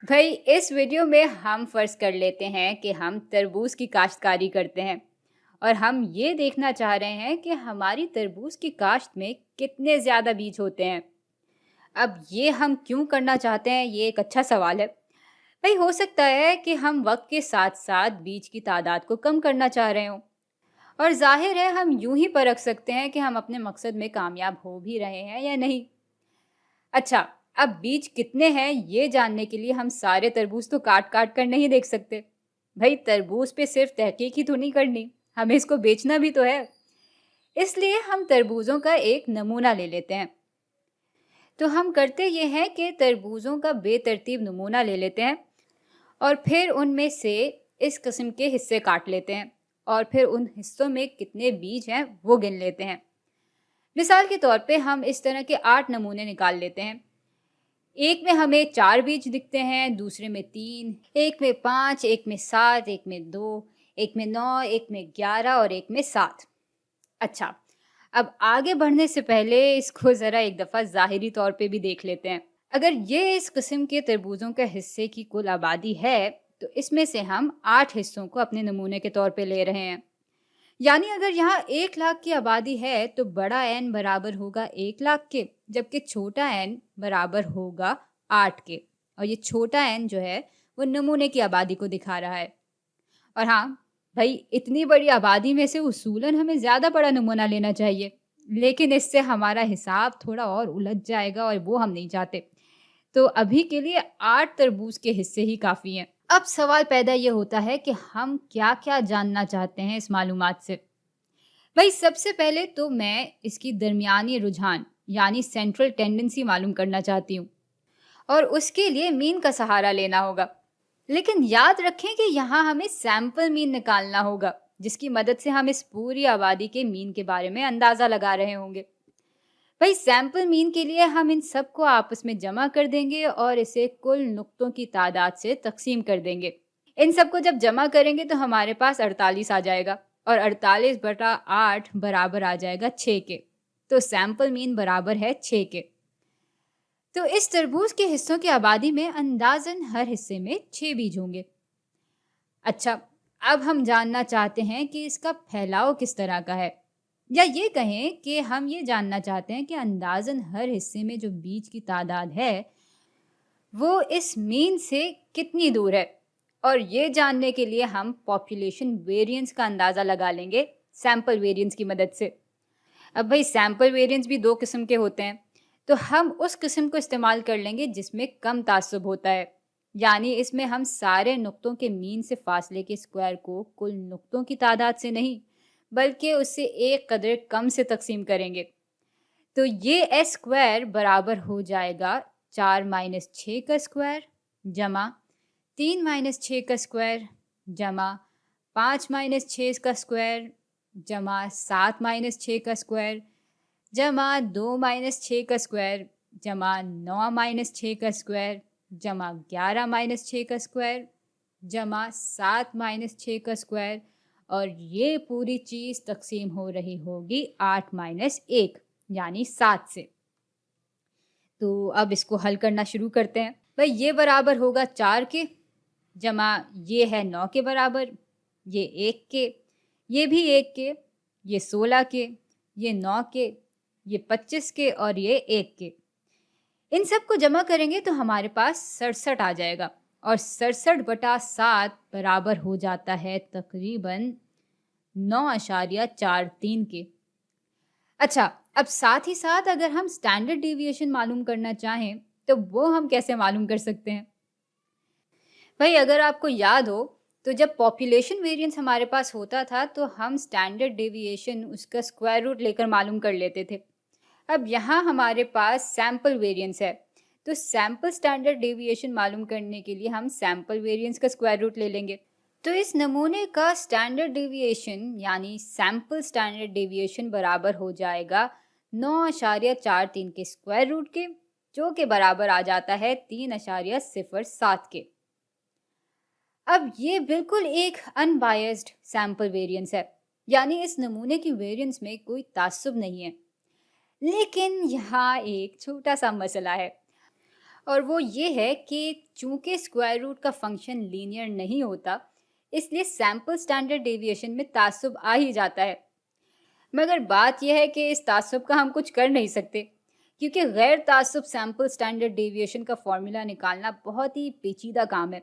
भाई इस वीडियो में हम फर्ज कर लेते हैं कि हम तरबूज की काश्तकारी करते हैं और हम ये देखना चाह रहे हैं कि हमारी तरबूज की काश्त में कितने ज़्यादा बीज होते हैं। अब ये हम क्यों करना चाहते हैं, ये एक अच्छा सवाल है। भाई हो सकता है कि हम वक्त के साथ साथ बीज की तादाद को कम करना चाह रहे हों, और जाहिर है हम यूं ही परख सकते हैं कि हम अपने मकसद में कामयाब हो भी रहे हैं या नहीं। अच्छा, अब बीज कितने हैं ये जानने के लिए हम सारे तरबूज तो काट काट कर नहीं देख सकते। भाई तरबूज पे सिर्फ तहकीक ही तो नहीं करनी, हमें इसको बेचना भी तो है। इसलिए हम तरबूजों का एक नमूना ले लेते हैं। तो हम करते ये हैं कि तरबूजों का बेतरतीब नमूना ले लेते हैं और फिर उनमें से इस किस्म के हिस्से काट लेते हैं और फिर उन हिस्सों में कितने बीज हैं वो गिन लेते हैं। मिसाल के तौर पे हम इस तरह के 8 नमूने निकाल लेते हैं। एक में हमें 4 बीज दिखते हैं, दूसरे में 3, एक में 5, एक में 7, एक में 2, एक में 9, एक में 11 और एक में 7। अच्छा, अब आगे बढ़ने से पहले इसको ज़रा एक दफ़ा ज़ाहिरी तौर पे भी देख लेते हैं। अगर ये इस किस्म के तरबूजों के हिस्से की कुल आबादी है, तो इसमें से हम 8 हिस्सों को अपने नमूने के तौर पे ले रहे हैं। यानी अगर यहाँ 1 लाख की आबादी है तो बड़ा एन बराबर होगा 1 लाख के, जबकि छोटा एन बराबर होगा 8 के। और ये छोटा एन जो है वो नमूने की आबादी को दिखा रहा है। और हाँ भाई, इतनी बड़ी आबादी में से उसूलन हमें ज़्यादा बड़ा नमूना लेना चाहिए, लेकिन इससे हमारा हिसाब थोड़ा और उलझ जाएगा और वो हम नहीं चाहते। तो अभी के लिए 8 तरबूज के हिस्से ही काफ़ी हैं। अब सवाल पैदा ये होता है कि हम क्या क्या जानना चाहते हैं इस मालूमात से। भाई सबसे पहले तो मैं इसकी दरमियानी रुझान यानी सेंट्रल टेंडेंसी मालूम करना चाहती हूँ, और उसके लिए मीन का सहारा लेना होगा। लेकिन याद रखें कि यहाँ हमें सैंपल मीन निकालना होगा, जिसकी मदद से हम इस पूरी आबादी के मीन के बारे में अंदाज़ा लगा रहे होंगे। भाई सैंपल मीन के लिए हम इन सबको आपस में जमा कर देंगे और इसे कुल नुक्तों की तादाद से तकसीम कर देंगे। इन सबको जब जमा करेंगे तो हमारे पास 48 आ जाएगा और 48/8 बराबर आ जाएगा 6 के। तो सैंपल मीन बराबर है 6 के। तो इस तरबूज के हिस्सों की आबादी में अंदाजन हर हिस्से में 6 बीज होंगे। अच्छा, अब हम जानना चाहते हैं कि इसका फैलाव किस तरह का है, या ये कहें कि हम ये जानना चाहते हैं कि अंदाजन हर हिस्से में जो बीज की तादाद है वो इस मीन से कितनी दूर है। और ये जानने के लिए हम पॉपुलेशन वेरिएंस का अंदाज़ा लगा लेंगे सैंपल वेरिएंस की मदद से। अब भाई सैंपल वेरिएंस भी 2 किस्म के होते हैं, तो हम उस किस्म को इस्तेमाल कर लेंगे जिसमें कम तासुब होता है। यानी इसमें हम सारे नुक्तों के मीन से फासले के स्क्वायर को कुल नुक्तों की तादाद से नहीं, बल्कि उससे एक कदर कम से तकसीम करेंगे। तो ये एस स्क्वायर बराबर हो जाएगा 4 - 6 का स्क्वायर जमा 3 - 6 का स्क्वायर जमा 5 - 6 का स्क्वायर जमा 7 - 6 का स्क्वायर जमा 2 - 6 का स्क्वायर जमा 9 - 6 का स्क्वायर जमा 11 - 6 का स्क्वायर जमा 7 - 6 का स्क्वायर। और ये पूरी चीज़ तकसीम हो रही होगी 8 - 1 यानी 7 से। तो अब इसको हल करना शुरू करते हैं। भाई ये बराबर होगा 4 के, जमा ये है 9 के बराबर, ये 1 के, ये भी 1 के, ये 16 के, ये 9 के, ये 25 के और ये 1 के। इन सब को जमा करेंगे तो हमारे पास 67 आ जाएगा, और 67/7 बराबर हो जाता है तकरीबन 9.43 के। अच्छा, अब साथ ही साथ अगर हम स्टैंडर्ड डेविएशन मालूम करना चाहें तो वो हम कैसे मालूम कर सकते हैं? भाई अगर आपको याद हो तो जब पॉपुलेशन वेरिएंस हमारे पास होता था तो हम स्टैंडर्ड डेविएशन उसका स्क्वायर रूट लेकर मालूम कर लेते थे। अब यहाँ हमारे पास सैंपल वेरिएंस है, तो सैंपल स्टैंडर्ड डेविएशन मालूम करने के लिए हम सैंपल वेरिएंस का स्क्वायर रूट ले लेंगे। तो इस नमूने का स्टैंडर्ड डेविएशन यानी सैंपल स्टैंडर्ड डेविएशन बराबर हो जाएगा 9.43 के स्क्वायर रूट के, जो के बराबर आ जाता है 3.07 के। अब ये बिल्कुल एक अनबायस्ड सैंपल वेरिएंस है, यानी इस नमूने की वेरिएंस में कोई तासुब नहीं है। लेकिन यहाँ एक छोटा सा मसला है, और वो ये है कि चूंकि स्क्वायर रूट का फंक्शन लीनियर नहीं होता, इसलिए सैम्पल स्टैंडर्ड डेविएशन में तासुब आ ही जाता है। मगर बात यह है कि इस तासुब का हम कुछ कर नहीं सकते, क्योंकि गैर तासुब सैम्पल स्टैंडर्ड डेविएशन का फॉर्मूला निकालना बहुत ही पेचीदा काम है।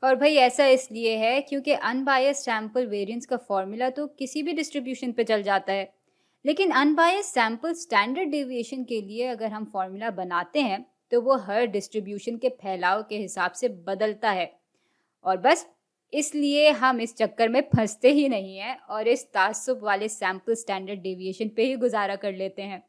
और भाई ऐसा इसलिए है क्योंकि अनबायस्ड सैम्पल वेरिएंस का फॉर्मूला तो किसी भी डिस्ट्रीब्यूशन पे चल जाता है, लेकिन अनबायस्ड सैम्पल स्टैंडर्ड डेविएशन के लिए अगर हम फॉर्मूला बनाते हैं तो वो हर डिस्ट्रीब्यूशन के फैलाव के हिसाब से बदलता है। और बस इसलिए हम इस चक्कर में फंसते ही नहीं हैं और इस तासुब वाले सैम्पल स्टैंडर्ड डेविएशन पे ही गुजारा कर लेते हैं।